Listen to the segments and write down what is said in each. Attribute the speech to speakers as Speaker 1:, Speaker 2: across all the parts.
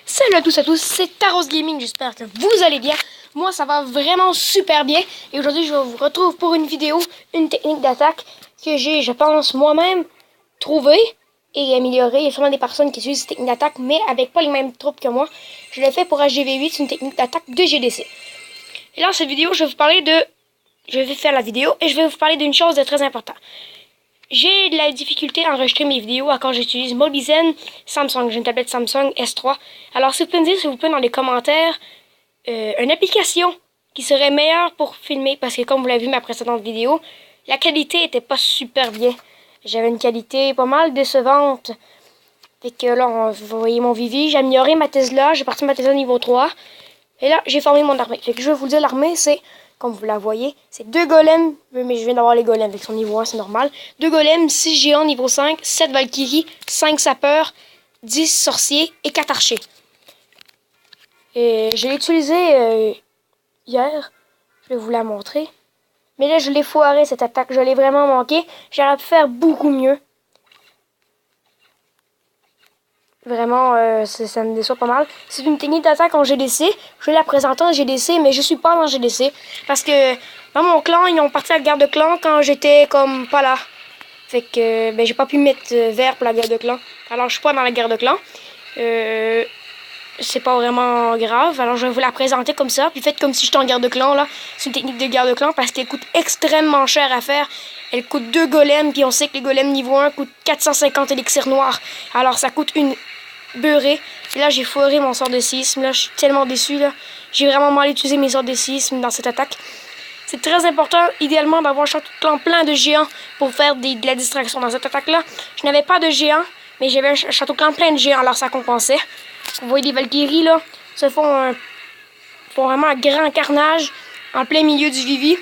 Speaker 1: Salut à tous, c'est Taros Gaming, j'espère que vous allez bien. Moi ça va vraiment super bien. Et aujourd'hui je vous retrouve pour une vidéo, une technique d'attaque que j'ai, je pense, moi-même trouvée et améliorée. Il y a sûrement des personnes qui utilisent cette technique d'attaque, mais avec pas les mêmes troupes que moi. Je l'ai fait pour HGV8, c'est une technique d'attaque de GDC. Et là, dans cette vidéo, je vais vous parler de... Je vais faire la vidéo et je vais vous parler d'une chose de très importante. J'ai de la difficulté à enregistrer mes vidéos à quand j'utilise Mobizen Samsung. J'ai une tablette Samsung S3. Alors, si vous pouvez me dire, s'il vous plaît, dans les commentaires, une application qui serait meilleure pour filmer. Parce que, comme vous l'avez vu ma précédente vidéo, la qualité était pas super bien. J'avais une qualité pas mal décevante. Fait que là, vous voyez mon Vivi. J'ai amélioré ma Tesla. J'ai parti ma Tesla niveau 3. Et là, j'ai formé mon armée. Fait que je vais vous dire, l'armée, c'est... Comme vous la voyez, c'est 2 golems, mais je viens d'avoir les golems avec son niveau 1, c'est normal. 2 golems, 6 géants niveau 5, 7 valkyries, 5 sapeurs, 10 sorciers et 4 archers. Et je l'ai utilisé hier, je vais vous la montrer. Mais là, je l'ai foiré cette attaque, je l'ai vraiment manqué. J'aurais pu faire beaucoup mieux. Vraiment, ça me déçoit pas mal. C'est une technique d'attaque en GDC. Je vais la présenter en GDC, mais je suis pas dans GDC. Parce que dans mon clan, ils ont parti à la guerre de clan quand j'étais comme pas là. Fait que ben, j'ai pas pu mettre vert pour la guerre de clan. Alors je suis pas dans la guerre de clan. C'est pas vraiment grave. Alors je vais vous la présenter comme ça. Puis faites comme si j'étais en guerre de clan là. C'est une technique de guerre de clan parce qu'elle coûte extrêmement cher à faire. Elle coûte 2 golems. Puis on sait que les golems niveau 1 coûtent 450 élixirs noirs. Alors ça coûte une beurré. Et là, j'ai foiré mon sort de séisme. Là, je suis tellement déçu. Là, j'ai vraiment mal utilisé mes sorts de séisme dans cette attaque. C'est très important, idéalement, d'avoir un château de clan plein de géants pour faire de la distraction dans cette attaque-là. Je n'avais pas de géants, mais j'avais un château de clan plein de géants, alors ça compensait. Vous voyez les Valkyries, là, se font vraiment un grand carnage en plein milieu du Vivi.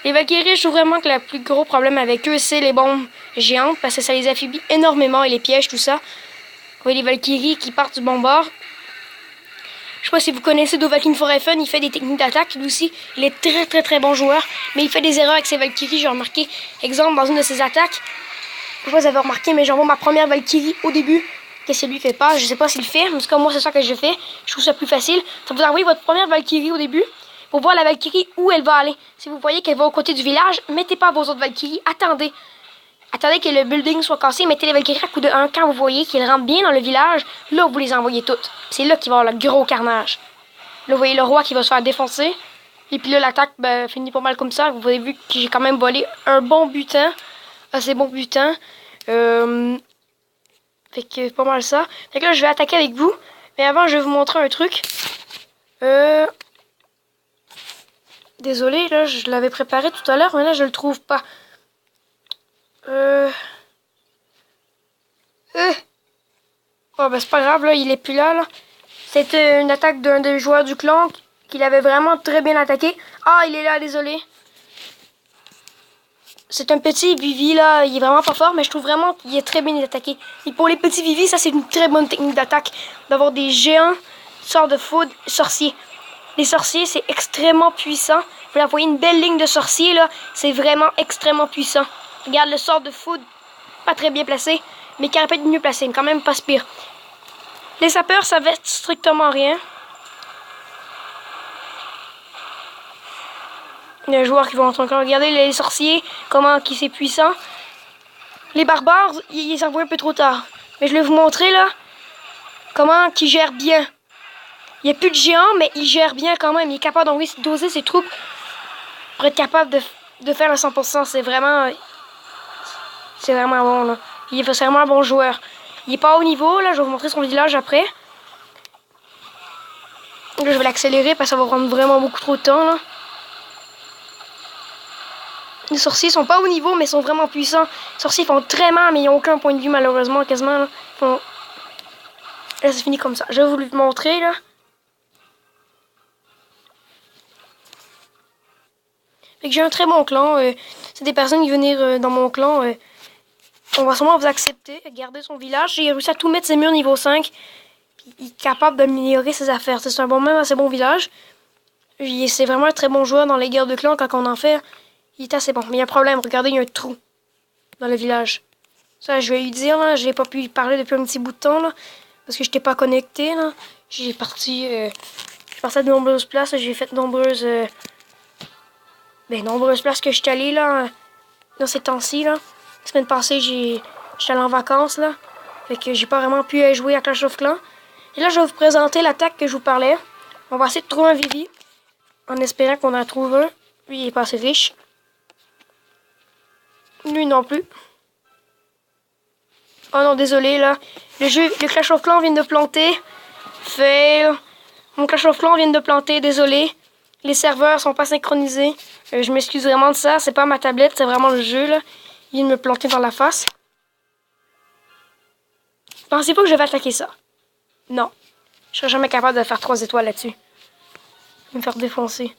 Speaker 1: Les Valkyries, je trouve vraiment que le plus gros problème avec eux, c'est les bombes géantes, parce que ça les affaiblit énormément, et les pièges, tout ça. Vous voyez les Valkyries qui partent du bon bord. Je sais pas si vous connaissez Dovahkiin Forefen, il fait des techniques d'attaque. Lui aussi, il est très bon joueur. Mais il fait des erreurs avec ses Valkyries, j'ai remarqué. Exemple, dans une de ses attaques. Je sais pas si vous avez remarqué, mais j'envoie ma première Valkyrie au début. Qu'est-ce que lui fait pas? Je sais pas s'il le fait. En tout cas, moi, c'est ça que je fais. Je trouve ça plus facile. Ça vous envoie votre première Valkyrie au début. Pour voir la Valkyrie où elle va aller. Si vous voyez qu'elle va au côté du village, mettez pas vos autres Valkyries. Attendez. Attendez que le building soit cassé, mettez les Valkyries à coup de 1. Quand vous voyez qu'ils rentrent bien dans le village, là, vous les envoyez toutes. C'est là qu'il va y avoir le gros carnage. Là, vous voyez le roi qui va se faire défoncer. Et puis là, l'attaque finit pas mal comme ça. Vous avez vu que j'ai quand même volé un bon butin. Assez bon butin. Fait que pas mal ça. Fait que là, je vais attaquer avec vous. Mais avant, je vais vous montrer un truc. Désolé, là, je l'avais préparé tout à l'heure, mais là, je le trouve pas. Oh, ben c'est pas grave, là, il est plus là, là. C'était une attaque d'un des joueurs du clan qu'il avait vraiment très bien attaqué. Ah, il est là, désolé. C'est un petit Vivi, là, il est vraiment pas fort, mais je trouve vraiment qu'il est très bien attaqué. Et pour les petits Vivi, ça, c'est une très bonne technique d'attaque. D'avoir des géants, sorts de foudre, sorciers. Les sorciers, c'est extrêmement puissant. Vous voyez une belle ligne de sorciers, là. C'est vraiment extrêmement puissant. Regarde le sort de foudre, pas très bien placé, mais qui aurait pu être mieux placé, mais quand même pas pire. Les sapeurs, ça va strictement rien. Il y a un joueur qui va entrer encore. Regardez les sorciers, comment qui c'est puissant. Les barbares, ils s'en vont un peu trop tard. Mais je vais vous montrer là, comment ils gèrent bien. Il n'y a plus de géants, mais il gère bien quand même. Il est capable d'envoyer doser ses troupes pour être capable de faire le 100%. C'est vraiment bon là. Il est vraiment un bon joueur. Il est pas au niveau, là, je vais vous montrer son village après. Là, je vais l'accélérer parce que ça va prendre vraiment beaucoup trop de temps, là. Les sorciers sont pas au niveau, mais sont vraiment puissants. Les sorciers font très mal, mais ils n'ont aucun point de vue, malheureusement, quasiment, là. Là, c'est fini comme ça. Je vais vous le montrer, là. Fait que j'ai un très bon clan. C'est des personnes qui viennent venir dans mon clan. On va sûrement vous accepter, garder son village. J'ai réussi à tout mettre ses murs niveau 5. Puis il est capable d'améliorer ses affaires. C'est un même assez bon village. C'est vraiment un très bon joueur dans les guerres de clans quand on en fait. Il est assez bon. Mais il y a un problème. Regardez, il y a un trou dans le village. Ça, je vais lui dire, là. Je n'ai pas pu lui parler depuis un petit bout de temps, là. parce que je n'étais pas connecté, là. J'ai parti à de nombreuses places. J'ai fait nombreuses places que je suis allé, là, dans ces temps-ci, là. La semaine passée, j'étais allé en vacances, là. Fait que j'ai pas vraiment pu jouer à Clash of Clans. Et là, je vais vous présenter l'attaque que je vous parlais. On va essayer de trouver un Vivi, en espérant qu'on en trouve un. Lui, il est pas assez riche. Lui non plus. Oh non, désolé, là. Le Clash of Clans vient de planter. Fail. Mon Clash of Clans vient de planter, désolé. Les serveurs sont pas synchronisés. Je m'excuse vraiment de ça. C'est pas ma tablette, c'est vraiment le jeu, là. Il vient de me planter dans la face. Pensez pas que je vais attaquer ça. Non. Je serais jamais capable de faire 3 étoiles là-dessus. Je vais me faire défoncer.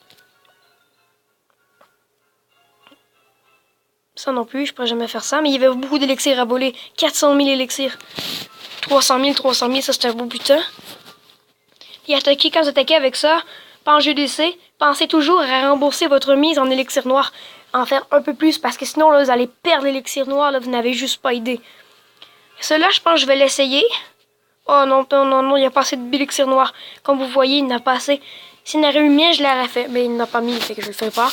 Speaker 1: Ça non plus, je pourrais jamais faire ça. Mais il y avait beaucoup d'élixirs à voler. 400 000 élixirs. 300 000, ça c'était un beau butin. Et attaquer, quand vous attaquez avec ça, pas en GDC, pensez toujours à rembourser votre mise en élixir noir. En faire un peu plus, parce que sinon, là, vous allez perdre l'élixir noir, là, vous n'avez juste pas idée. Celui-là, je pense que je vais l'essayer. Oh non, non, non, non, il n'y a pas assez d'élixir noir. Comme vous voyez, il n'a pas assez. S'il n'aurait eu mis, je l'aurais fait. Mais il n'a pas mis, fait que je le fais pas.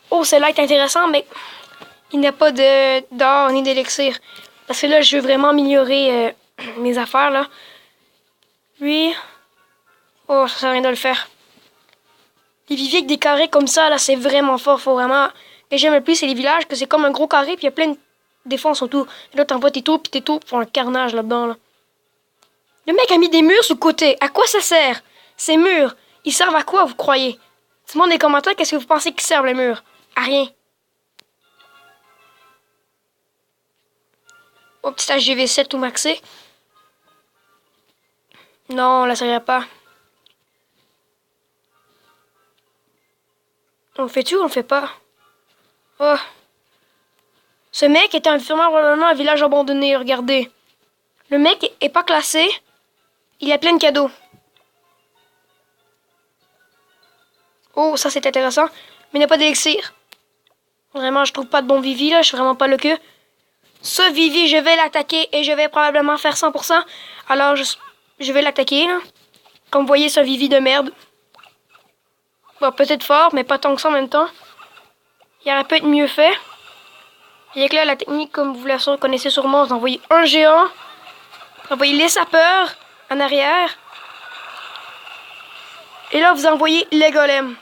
Speaker 1: Oh, celui-là est intéressant, mais il n'y a pas d'or ni d'élixir. Parce que là, je veux vraiment améliorer mes affaires, là. Lui... Oh, ça sert à rien de le faire. Les viviers avec des carrés comme ça, là, c'est vraiment fort. Faut vraiment... Ce que j'aime le plus, c'est les villages, que c'est comme un gros carré, puis il y a plein de défenses autour. Et là, t'envoies tes tours, puis tes tours font un carnage là-dedans, là. Le mec a mis des murs sur le côté. À quoi ça sert? Ces murs, ils servent à quoi, vous croyez? Dites-moi dans les commentaires, qu'est-ce que vous pensez qu'ils servent, les murs? À rien. Oh, petit HGV7 tout maxé. Non, là, ça ira pas. On le fait-tu ou on le fait pas? Oh. Ce mec est probablement un village abandonné, regardez. Le mec est pas classé. Il a plein de cadeaux. Oh, ça c'est intéressant. Mais il n'y a pas d'élixir. Vraiment, je trouve pas de bon Vivi, là. Je suis vraiment pas le queue. Ce Vivi, je vais l'attaquer et je vais probablement faire 100%. Alors, je vais l'attaquer, là. Comme vous voyez, c'est un Vivi de merde. Bon, peut-être fort, mais pas tant que ça en même temps. Il aurait pu être mieux fait. Et que là, la technique, comme vous la connaissez sûrement, vous envoyez un géant. Vous envoyez les sapeurs en arrière. Et là, vous envoyez les golems.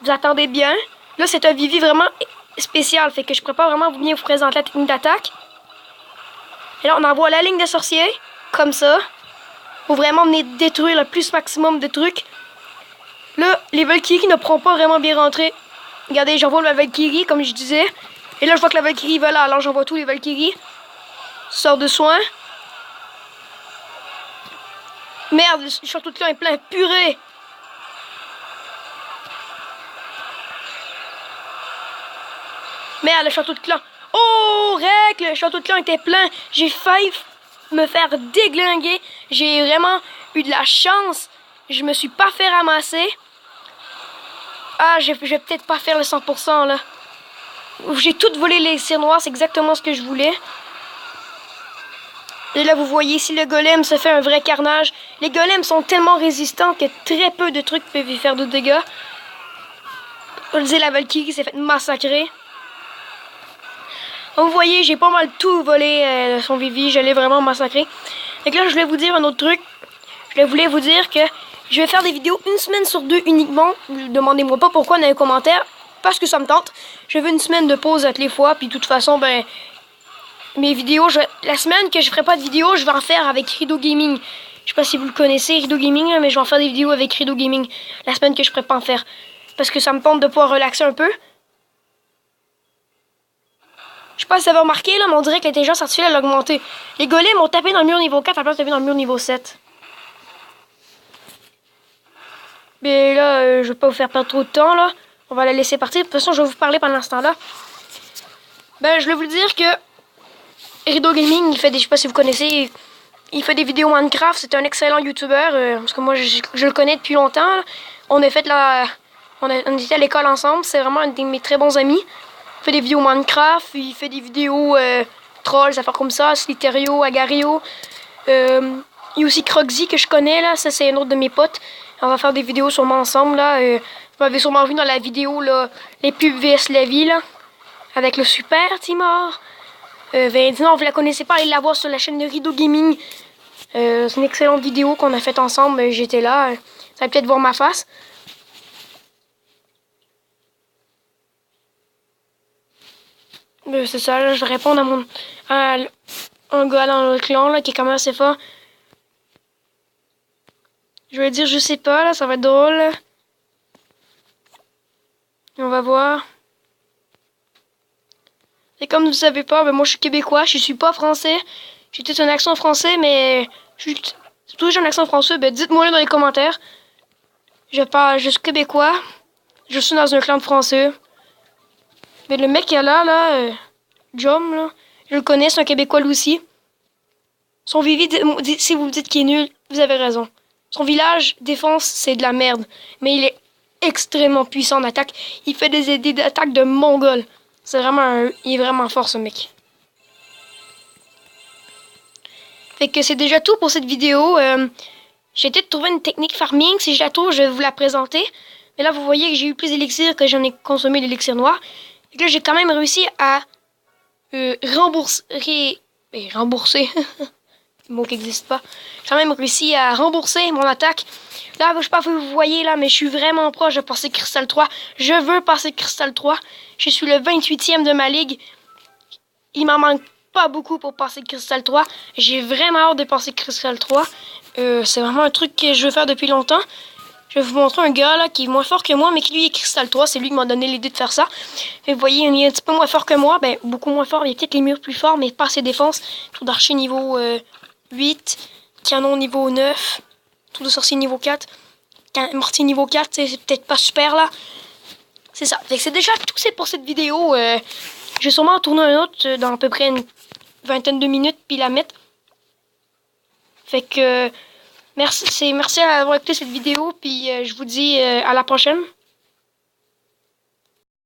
Speaker 1: Vous attendez bien. Là, c'est un Vivi vraiment spécial. Fait que je prépare vraiment bien vous présenter la technique d'attaque. Et là, on envoie la ligne de sorciers. Comme ça. Pour vraiment venir détruire le plus maximum de trucs. Là, les Valkyries ne pourront pas vraiment bien rentrer. Regardez, j'envoie la Valkyrie, comme je disais. Et là, je vois que la Valkyrie va là. Alors, j'envoie tous les Valkyries. Sort de soin. Merde, le château de clan est plein. Purée. Merde, le château de clan. Oh, rec, le château de clan était plein. J'ai failli me faire déglinguer. J'ai vraiment eu de la chance. Je me suis pas fait ramasser. Ah, je vais peut-être pas faire le 100% là. J'ai tout volé les cires noirs, c'est exactement ce que je voulais. Et là, vous voyez ici le golem se fait un vrai carnage. Les golems sont tellement résistants que très peu de trucs peuvent y faire de dégâts. On disait la Valkyrie s'est fait massacrer. Vous voyez, j'ai pas mal tout volé son Vivi, je l'ai vraiment massacré. Et là, je voulais vous dire un autre truc. Je voulais vous dire que je vais faire des vidéos 1 semaine sur 2 uniquement. Demandez-moi pas pourquoi dans les commentaires. Parce que ça me tente. Je veux une semaine de pause à toutes les fois. Puis de toute façon, ben, mes vidéos, la semaine que je ferai pas de vidéo, je vais en faire avec Rido Gaming. Je sais pas si vous le connaissez, Rido Gaming, mais je vais en faire des vidéos avec Rido Gaming. La semaine que je pourrais pas en faire. Parce que ça me tente de pouvoir relaxer un peu. Je sais pas si vous avez remarqué, là, mais on dirait que l'intelligence artificielle a augmenté. Les golems m'ont tapé dans le mur niveau 4 à la place de taper dans le mur niveau 7. Mais là, je vais pas vous faire perdre trop de temps, là. On va la laisser partir. De toute façon, je vais vous parler pendant ce temps-là. Ben, je voulais vous dire que Rido Gaming, il fait des... Je sais pas si vous connaissez... Il fait des vidéos Minecraft. C'est un excellent YouTuber. Parce que moi, je le connais depuis longtemps. Là. On a fait la... On était à l'école ensemble. C'est vraiment un de mes très bons amis. Il fait des vidéos Minecraft. Il fait des vidéos trolls, affaires comme ça. Sliterio, Agario. Il y a aussi Croxy que je connais, là. Ça, c'est un autre de mes potes. On va faire des vidéos sûrement ensemble, là. Vous m'avez sûrement vu dans la vidéo, là, les pubs VS Lévis, là. Avec le super Timor. Sinon, vous la connaissez pas, allez la voir sur la chaîne de Rideau Gaming. C'est une excellente vidéo qu'on a faite ensemble. J'étais là. Ça va peut-être voir ma face. C'est ça, là, je vais répondre à un gars dans le clan là, qui est quand même assez fort. Je vais dire je sais pas, là, ça va être drôle. Là. Et on va voir. Et comme vous savez pas, ben moi je suis québécois, je suis pas français. J'ai peut-être un accent français, mais surtout j'ai un accent français, ben dites-moi dans les commentaires. Je suis québécois, je suis dans un clan de français. Mais le mec qui est là, Jom, là, je le connais, c'est un québécois lui aussi. Son Vivi, si vous me dites qu'il est nul, vous avez raison. Son village, défense, c'est de la merde. Mais il est extrêmement puissant en attaque. Il fait des attaques de mongol. C'est vraiment il est vraiment fort ce mec. Fait que c'est déjà tout pour cette vidéo. J'ai été de trouver une technique farming. Si je la trouve, je vais vous la présenter. Mais là, vous voyez que j'ai eu plus d'élixir que j'en ai consommé d'élixir noir. Et que là, j'ai quand même réussi à rembourser. Mot qui n'existe pas. J'ai quand même réussi à rembourser mon attaque. Là, je sais pas si vous voyez là, mais je suis vraiment proche de passer Cristal 3. Je veux passer Cristal 3. Je suis le 28e de ma ligue. Il m'en manque pas beaucoup pour passer Cristal 3. J'ai vraiment hâte de passer Cristal 3. C'est vraiment un truc que je veux faire depuis longtemps. Je vais vous montrer un gars là qui est moins fort que moi, mais qui lui est Cristal 3. C'est lui qui m'a donné l'idée de faire ça. Et vous voyez, il est un petit peu moins fort que moi. Ben, beaucoup moins fort. Il y a peut-être les murs plus forts, mais pas assez défense. Tour d'archer niveau 8. Canon niveau 9. Tour de sorcier niveau 4. Mortier niveau 4. C'est peut-être pas super là. C'est ça. C'est déjà tout c'est pour cette vidéo. Je vais sûrement en tourner un autre dans à peu près une vingtaine de minutes puis la mettre. Fait que merci d'avoir écouté cette vidéo puis je vous dis à la prochaine.